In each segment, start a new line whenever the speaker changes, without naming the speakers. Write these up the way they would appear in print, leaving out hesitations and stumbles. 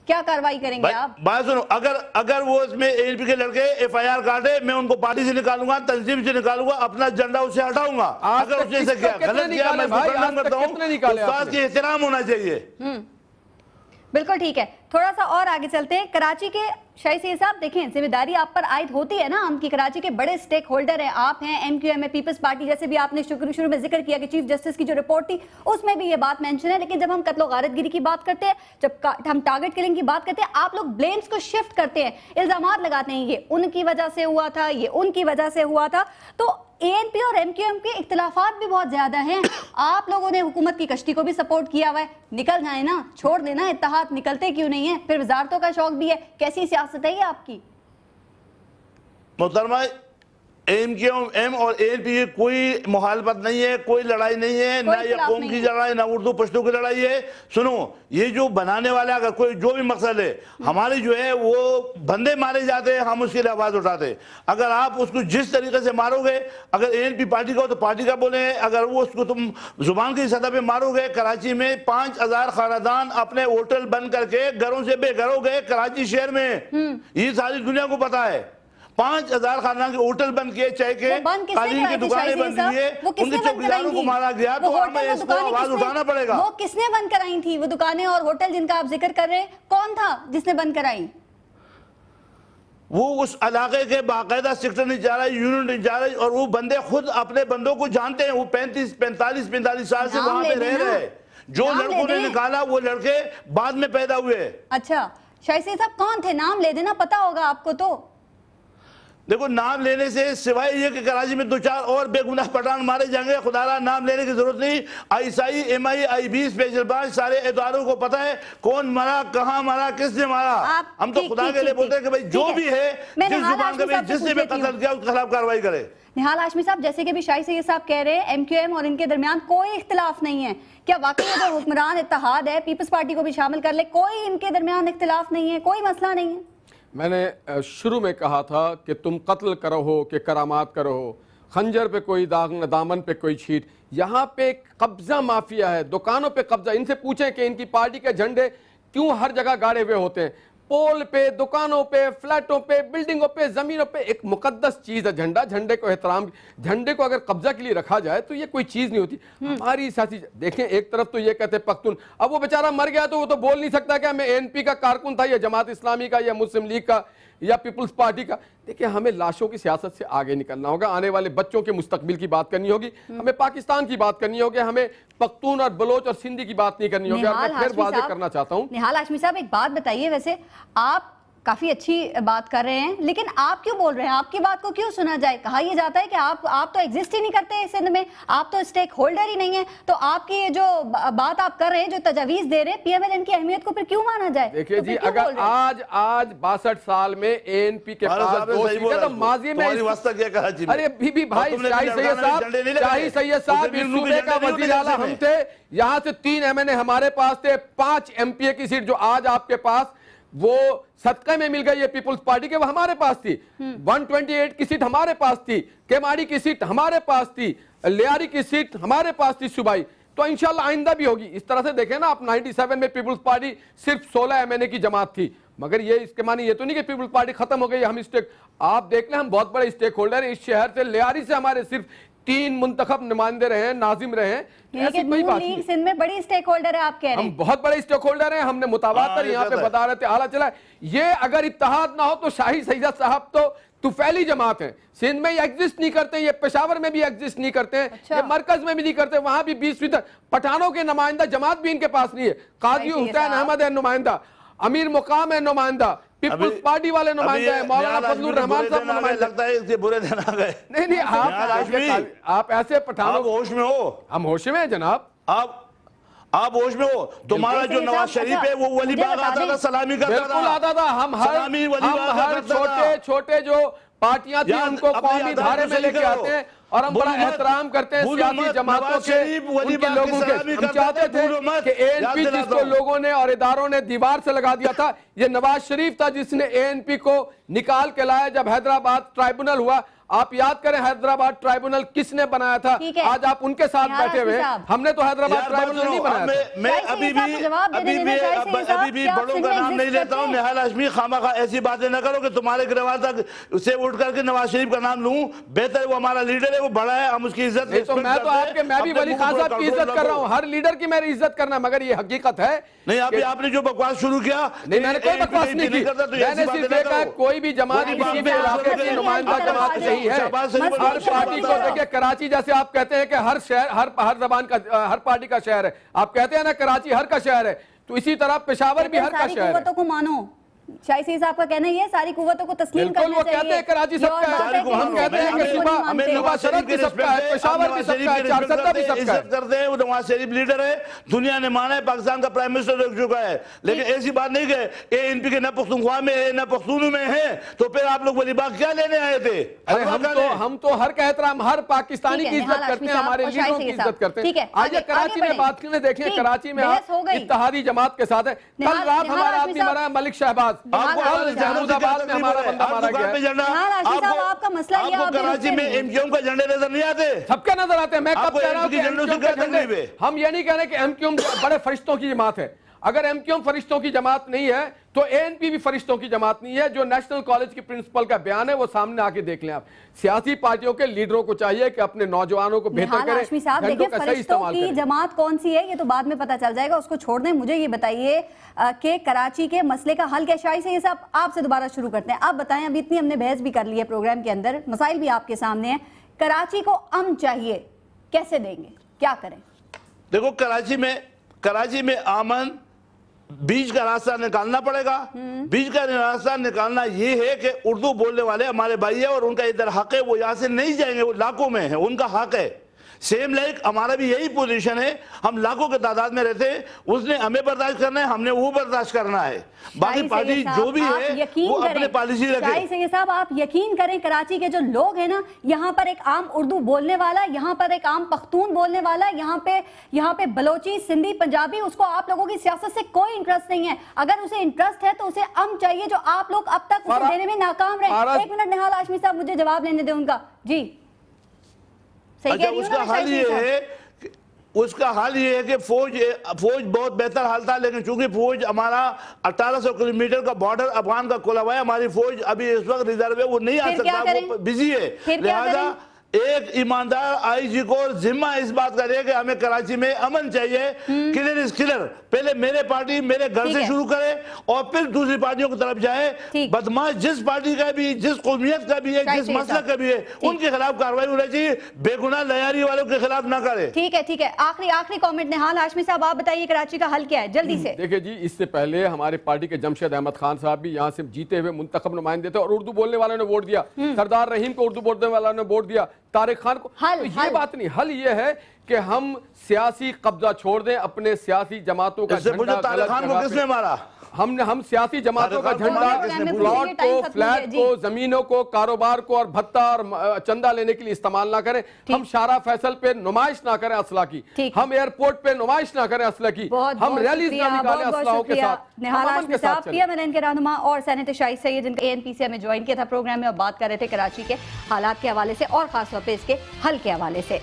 کیا کاروائی کریں گے آپ؟
بات سنو، اگر وہ اس میں ANP کے لڑکے FIR کاٹے، میں ان کو پارٹی سے نکالوں گا، تنظیم سے نکالوں گا، اپنا جھنڈا اسے ہٹاؤں گا۔ اگر اس نے اسے کیا غلط کیا، میں مقرر کرتا ہوں، استاد کی احترام ہونا چاہیے۔
بالکل ٹھیک ہے، تھوڑا سا اور آگے چلتے ہیں۔ کراچی کے شاہی سید صاحب دیکھیں، ذمہ داری آپ پر عائد ہوتی ہے نا، ہم کی کراچی کے بڑے سٹیک ہولڈر ہیں، آپ ہیں، MQM ہے، پیپلز پارٹی، جیسے بھی آپ نے شروع میں ذکر کیا کہ چیف جسٹس کی جو رپورٹ تھی اس میں بھی یہ بات مینشن ہے، لیکن جب ہم قتل و غارت گیری کی بات کرتے ہیں، جب ہم ٹارگٹ کلنگ کی بات کرتے ہیں، آپ لوگ بلیمز کو شفٹ کرتے ہیں، الزامات لگاتے ہیں، یہ ان کی وجہ سے ہوا تھا، یہ ان کی وجہ سے ہوا تھا۔ تو ANP اور MQM کے اختلافات بھی بہت زیادہ ہیں، آپ لوگوں نے حکومت کی کشتی کو بھی سپورٹ کیا ہوا ہے، نکل جائیں نا، چھوڑ دینا اتحاد، نکلتے کیوں نہیں ہیں؟ پھر وزارتوں کا شوق بھی ہے، کیسی سیاست ہے یہ آپ کی؟
محترمہ، MQM اور ANP کی کوئی مخالفت نہیں ہے، کوئی لڑائی نہیں ہے، نہ یہ قوم کی لڑائی، نہ اردو پشتو کی لڑائی ہے۔ سنو، یہ جو بنانے والا اگر کوئی جو بھی مقصد ہے، ہمارے جو ہے وہ بندے مارے جاتے ہیں، ہم اس کے لیے آواز اٹھاتے ہیں۔ اگر آپ اس کو جس طریقے سے مارو گے، اگر ANP پارٹی کا ہو تو پارٹی کا بولیں، اگر وہ اس کو تم زبان کی سطح پہ مارو گے، کراچی میں 5000 خاندان اپنے ہوٹل بند کر کے گھروں سے بے گھر ہو گئے کراچی شہر میں، یہ ساری دنیا کو پتا ہے۔ 5000 خاندان کے ہوٹل بند کیے، چاہے کہ قالین کی دکانیں بند کیے، ان کے چوکیداروں کو مارا گیا، تو ہمیں اس کو آواز اٹھانا پڑے گا۔
وہ کس نے بند کرائی تھی وہ دکانیں اور ہوٹل جن کا آپ ذکر کر رہے ہیں؟ کون تھا جس نے بند کرائی؟
وہ اس علاقے کے باقاعدہ سیکٹر انچارج، یونٹ انچارج، اور وہ بندے خود اپنے بندوں کو جانتے ہیں، وہ 45 سال سے وہاں پہ رہ رہے ہیں۔ جو لڑکوں نے نکالا وہ لڑکے بعد میں پیدا ہوئے۔
اچھا شاہی سید صاحب کون تھے؟ نام لے دینا، پتا ہوگا آپ کو تو۔
دیکھو، نام لینے سے سوائے یہ کہ کراچی میں 2-4 اور بے گناہ پٹھان مارے جائیں گے، خدا را نام لینے کی ضرورت نہیں۔ ISI، MI، IB، special branch, سارے اداروں کو پتا ہے کون مرا، کہاں مرا، کس نے مارا۔ ہم تو خدا کے لیے بولتے ہیں کہ بھائی جو بھی ہے، جس زبان کا بھی، جس نے بھی قتل کیا، اس کے خلاف کارروائی کرے۔
نہال ہاشمی صاحب، جیسے کہ بھی شاہی سید صاحب کہہ رہے ہیں MQM اور ان کے درمیان کوئی اختلاف نہیں ہے، کیا واقعی یہ جو حکمران اتحاد ہے، پیپلز پارٹی کو بھی شامل کر لے، کوئی ان کے درمیان اختلاف نہیں ہے، کوئی مسئلہ نہیں ہے؟
میں نے شروع میں کہا تھا کہ تم قتل کرو ہو کہ کرامات کرو ہو، خنجر پہ کوئی دامن پہ کوئی چھیٹ، یہاں پہ قبضہ مافیا ہے، دکانوں پہ قبضہ۔ ان سے پوچھیں کہ ان کی پارٹی کے جھنڈے کیوں ہر جگہ گاڑے ہوئے ہوتے ہیں، پول پہ، دکانوں پہ، فلیٹوں پہ، بلڈنگوں پہ، زمینوں پہ۔ ایک مقدس چیز ہے جھنڈا، جھنڈے کو احترام، جھنڈے کو اگر قبضہ کے لیے رکھا جائے تو یہ کوئی چیز نہیں ہوتی۔ ہماری سیاسی دیکھیں، ایک طرف تو یہ کہتے ہیں پختون، اب وہ بیچارہ مر گیا تو وہ تو بول نہیں سکتا کہ میں ANP کا کارکن تھا یا جماعت اسلامی کا یا مسلم لیگ کا یا پیپلز پارٹی کا۔ دیکھیں، ہمیں لاشوں کی سیاست سے آگے نکلنا ہوگا، آنے والے بچوں کے مستقبل کی بات کرنی ہوگی، ہمیں پاکستان کی بات کرنی ہوگی، ہمیں پختون اور بلوچ اور سندھی کی بات نہیں کرنی ہوگی۔ اور میں پھر واضح کرنا چاہتا ہوں،
نہال ہاشمی صاحب ایک بات بتائیے، ویسے آپ کافی اچھی بات کر رہے ہیں، لیکن آپ کیوں بول رہے ہیں؟ آپ کی بات کو کیوں سنا جائے؟ کہا یہ جاتا ہے کہ آپ تو ایگزسٹ ہی نہیں کرتے اس سندھ میں، آپ تو اسٹیک ہولڈر ہی نہیں ہیں، تو آپ کی جو بات آپ کر رہے ہیں، جو تجاویز دے رہے ہیں PMLN کی اہمیت کو پھر کیوں مانا جائے؟
دیکھیں جی، اگر آج 62 سال میں ANP کے پاس تو ماضی میں ارے بی بھائی شاہی سید صاحب اس صوبے کا وزیر اعلیٰ ہم تھے، یہاں سے 3 MNA ہمارے پاس تھے، 5 MPA کی سیٹ جو آج آپ کے پاس وہ صدقے میں مل گئی ہے پیپلز پارٹی کے، وہ ہمارے پاس تھی۔ 128 کی سیٹ ہمارے پاس تھی، کیماڑی کی سیٹ ہمارے پاس تھی، لیاری کی سیٹ ہمارے پاس تھی صوبائی، تو انشاءاللہ آئندہ بھی ہوگی۔ اس طرح سے دیکھیں نا، آپ 97 میں پیپلز پارٹی صرف 16 MNA کی جماعت تھی، مگر یہ اس کے معنی یہ تو نہیں کہ پیپلز پارٹی ختم ہو گئی، ہم آپ دیکھ لیں، ہم بہت بڑے اسٹیک ہولڈر ہیں اس شہر سے، لیاری سے ہمارے صرف 3 منتخب نمائندے رہے ہیں، ناظم رہے ہیں۔ ایسی کوئی بات نہیں،
سندھ میں بڑی اسٹیک ہولڈر ہے، آپ کہہ رہے ہیں
ہم بہت بڑے اسٹیک ہولڈر ہیں، ہم نے متواتر یہاں پہ بدارت اعلیٰ چلا ہے۔ یہ اگر اتحاد نہ ہو تو شاہی سید صاحب تو طفیلی جماعت ہیں، سندھ میں یہ ایگزسٹ نہیں کرتے، یہ پشاور میں بھی ایگزسٹ نہیں کرتے، یہ مرکز میں بھی نہیں کرتے، وہاں بھی 20% پٹھانوں کے نمائندہ جماعت بھی ان کے پاس نہیں ہے، قاضی حسین احمد ہے نمائندہ، امیر مقام ہے نمائندہ، پیپلز پارٹی والے نمائندہ ہیں، مولانا فضل الرحمان صاحب نمائندہ۔
لگتا ہے اس کے برے دن آ گئے۔
نہیں، آپ ایسے پٹھانوں،
آپ ہوش میں ہو؟
ہم ہوش میں ہیں جناب۔
آپ ہوش میں ہو؟ تمہارا جو نواز شریف ہے وہ ولی باغ آتا تھا، سلامی کرتا تھا،
بالکل آتا تھا، ہم ہر چھوٹے جو پارٹیاں تھیں ان کو قومی دھارے میں لے کے آتے ہیں اور ہم بڑا احترام کرتے ہیں سیاسی جماعتوں کے، ان کے لوگوں کے۔ ہم چاہتے تھے کہ ANP جس کو لوگوں نے اور اداروں نے دیوار سے لگا دیا تھا، یہ نواز شریف تھا جس نے ANP کو نکال کے لایا۔ جب حیدرآباد ٹرائبونل ہوا، آپ یاد کریں حیدرآباد ٹرائبونل کس نے بنایا تھا؟ آج آپ ان کے ساتھ بیٹھے ہوئے، ہم نے تو حیدرآباد ٹرائبونل نہیں بنایا تھا۔
میں ابھی بھی بڑوں کا نام نہیں لیتا ہوں۔ نہال ہاشمی خامخواہ ایسی باتیں نہ کرو کہ تمہارے گریوان تک سے اٹھ کر کے نواز شریف کا نام لوں۔ بہتر ہے، وہ ہمارا لیڈر ہے، وہ بڑا ہے، ہم اس کی عزت
تو میں تو آپ کے میں بھی ولی خان صاحب کی عزت کر رہا ہوں، ہر لیڈر کی میری عزت کرنا، مگر یہ حقیقت ہے
نہیں۔ آپ نے جو بکواس شروع کیا،
نہیں میں نے کوئی بکواس نہیں کی، میں نے صرف دیکھا کوئی بھی جماعت کسی بھی علاقے کی نمائندہ جماعت نہیں ہے۔ ہر پارٹی کو دیکھیں، کراچی جیسے آپ کہتے ہیں کہ ہر شہر ہر زبان کا ہر پارٹی کا شہر ہے، آپ کہتے ہیں نا کراچی ہر کا شہر ہے، تو اسی طرح پشاور بھی ہر کا شہر ہے۔
قوتوں کو مانو، شاہی سید صاحب کا کہنا یہ ساری قوتوں کو تسلیم کرنا چاہیے۔
بالکل، وہ کہتے ہیں کراچی سب کا ہے، ہم کہتے ہیں کہ صوبہ شرط بھی سب کا ہے، پشاور بھی سب کا ہے، چارسدہ بھی سب کا ہے۔
عزت کرتے ہیں، وہ نواز شریف لیڈر ہے، دنیا نے مانا ہے، پاکستان کا پرائم منسٹر رہ چکا ہے، لیکن ایسی بات نہیں کہ اے این پی کے نہ پختونخوا میں ہے نہ پختونوں میں ہیں، تو پھر آپ لوگ ولی باغ کیا لینے آئے تھے؟
ہم تو ہر کا احترام، ہر پاکستانی کی عزت کرتے ہیں، ہمارے لیڈروں کی عزت کرتے ہیں۔ آج کراچی میں بات کرنے دیکھیں، کراچی میں اتحادی جماعت کے ساتھ ہے، کل رات ہمارا آدمی مرا ہے ملک شہباز، محمود آباد میں ہمارا بندہ مارا گیا ہے۔
آپ کا مسئلہ یہ
آپ کو کراچی میں ایم کیو ایم کا جھنڈے نظر نہیں آتے؟
سب کے نظر آتے ہیں۔ میں کب کہہ رہا ہوں کہ ایم کیو ایم کا جھنڈے، ہم یہ نہیں کہہ رہے کہ ایم کیو ایم بڑے فرشتوں کی جماعت ہے۔ اگر ایم کیو ایم فرشتوں کی جماعت نہیں ہے تو اے این پی بھی فرشتوں کی جماعت نہیں ہے۔ جو نیشنل کالج کی پرنسپل کا بیان ہے وہ سامنے آ کے دیکھ لیں آپ۔ سیاسی پارٹیوں کے لیڈروں کو چاہیے کہ اپنے نوجوانوں کو بہتر کریں، جھنڈوں کا صحیح استعمال کریں۔
فرشتوں کی جماعت کون سی ہے یہ تو بعد میں پتہ چل جائے گا، اس کو چھوڑ دیں۔ مجھے یہ بتائیے کہ کراچی کے مسئلے کا حل کیا؟ شاہی سید صاحب آپ سے دوبارہ شروع کرتے ہیں، آپ بتائیں، ابھی اتنی ہم نے بحث بھی کر لی ہے پروگرام کے اندر، مسائل بھی آپ کے سامنے ہیں، کراچی کو امن چاہیے، کیسے دیں گے، کیا کریں؟
دیکھو کراچی میں امن بیچ کا راستہ نکالنا پڑے گا۔ بیچ کا راستہ نکالنا یہ ہے کہ اردو بولنے والے ہمارے بھائی ہیں اور ان کا ادھر حق ہے، وہ یہاں سے نہیں جائیں گے، وہ لاکھوں میں ہیں، ان کا حق ہے۔ سیم لائک ہمارا بھی یہی پوزیشن ہے، ہم لاکھوں کے تعداد میں رہتے ہیں، اس نے ہمیں برداشت کرنا ہے، ہم نے وہ برداشت کرنا ہے۔ باقی پارٹی جو بھی ہے وہ اپنے پالیسی رکھے۔
شاہی سید صاحب آپ یقین کریں، کراچی کے جو لوگ ہیں نا، یہاں پر ایک عام اردو بولنے والا، یہاں پر ایک عام پختون بولنے والا، یہاں پہ بلوچی، سندھی، پنجابی، اس کو آپ لوگوں کی سیاست سے کوئی انٹرسٹ نہیں ہے۔ اگر اسے انٹرسٹ ہے تو اسے امن چاہیے، جو آپ لوگ اب تک اسے دینے میں ناکام رہے۔ ایک منٹ نہال ہاشمی صاحب مجھے جواب لینے دیں ان کا۔ جی
اچھا، اس کا حال یہ ہے کہ فوج بہت بہتر حال تھا، لیکن چونکہ فوج ہمارا 1800 کلومیٹر کا بارڈر افغان کا کھلا ہوا ہے، ہماری فوج ابھی اس وقت ریزرو ہے، وہ نہیں آ سکتا، وہ بزی ہے۔ لہذا ایک ایماندار آئی جی کو ذمہ اس بات کا رہے کہ ہمیں کراچی میں امن چاہیے، کلر از کلر۔ پہلے میرے پارٹی میرے گھر سے شروع کرے اور پھر دوسری پارٹیوں کی طرف جائے۔ بدماش جس پارٹی کا بھی، جس قومیت کا بھی ہے، جس مسلک کا بھی ہے، ان کے خلاف کارروائی ہونا چاہیے، بے گناہ لیاری والوں کے خلاف نہ کرے۔
ٹھیک ہے، آخری کامنٹ نہال ہاشمی صاحب آپ بتائیے کراچی کا حل کیا ہے جلدی سے؟
دیکھیں جی، اس سے پہلے ہمارے پارٹی کے جمشید احمد خان صاحب بھی یہاں سے جیتے ہوئے منتخب نمائندے تھے اور اردو بولنے والوں نے ووٹ دیا، سردار رحیم کو اردو بولنے والوں نے ووٹ دیا، طارق خان کو۔ یہ بات نہیں، حل یہ ہے کہ ہم سیاسی قبضہ چھوڑ دیں، اپنے سیاسی جماعتوں کا جھنڈا
طارق خان کو کس نے مارا؟
ہم سیاسی جماعتوں کا جھنڈا پلاٹ کو، فلیٹ کو، زمینوں کو، کاروبار کو اور بھتہ اور چندہ لینے کے لیے استعمال نہ کریں۔ ہم شارع فیصل پہ نمائش نہ کریں اسلحہ کی، ہم ایئرپورٹ پہ نمائش نہ کریں اسلحہ کی، ہم ریلیز نہ نکالیں اسلحوں کے ساتھ۔
نہال ہاشمی صاحب پی ایم این کے رہنما اور سینیٹر شاہی سید جن کا اے این پی سے ہمیں جوائن کیا تھا پروگرام میں، اور بات کر رہے تھے کراچی کے حالات کے حوالے سے اور خاص طور پہ اس کے حل کے حوالے سے۔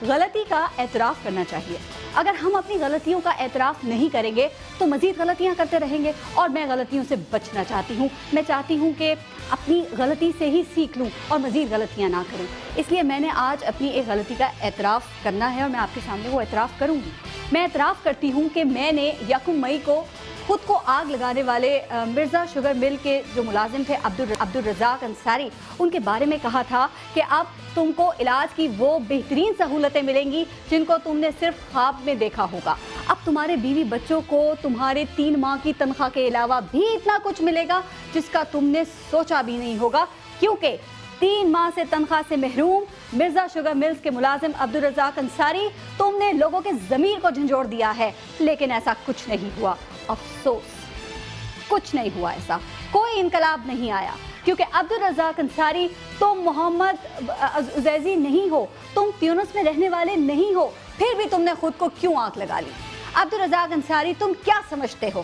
غلطی کا اعتراف کرنا چاہیے۔ اگر ہم اپنی غلطیوں کا اعتراف نہیں کریں گے تو مزید غلطیاں کرتے رہیں گے، اور میں غلطیوں سے بچنا چاہتی ہوں۔ میں چاہتی ہوں کہ اپنی غلطی سے ہی سیکھ لوں اور مزید غلطیاں نہ کروں۔ اس لیے میں نے آج اپنی ایک غلطی کا اعتراف کرنا ہے اور میں آپ کے سامنے وہ اعتراف کروں گی۔ میں اعتراف کرتی ہوں کہ میں نے 1 مئی کو خود کو آگ لگانے والے مرزا شوگر مل کے جو ملازم تھے عبدالرزاق انصاری، ان کے بارے میں کہا تھا کہ اب تم کو علاج کی وہ بہترین سہولتیں ملیں گی جن کو تم نے صرف خواب میں دیکھا ہوگا۔ اب تمہارے بیوی بچوں کو تمہارے 3 ماہ کی تنخواہ کے علاوہ بھی اتنا کچھ ملے گا جس کا تم نے سوچا بھی نہیں ہوگا، کیونکہ 3 ماہ سے تنخواہ سے محروم مرزا شوگر ملز کے ملازم عبدالرزاق انصاری، تم نے لوگوں کے ضمیر کو جھنجھوڑ دیا ہے، لیکن ایسا کچھ نہیں ہوا۔ افسوس، کچھ نہیں ہوا، ایسا کوئی انقلاب نہیں آیا، کیونکہ عبدالرزاق انصاری تم محمد عزیزی نہیں ہو، تم تیونس میں رہنے والے نہیں ہو، پھر بھی تم نے خود کو کیوں آگ لگا لی؟ عبدالرزاق انصاری تم کیا سمجھتے ہو؟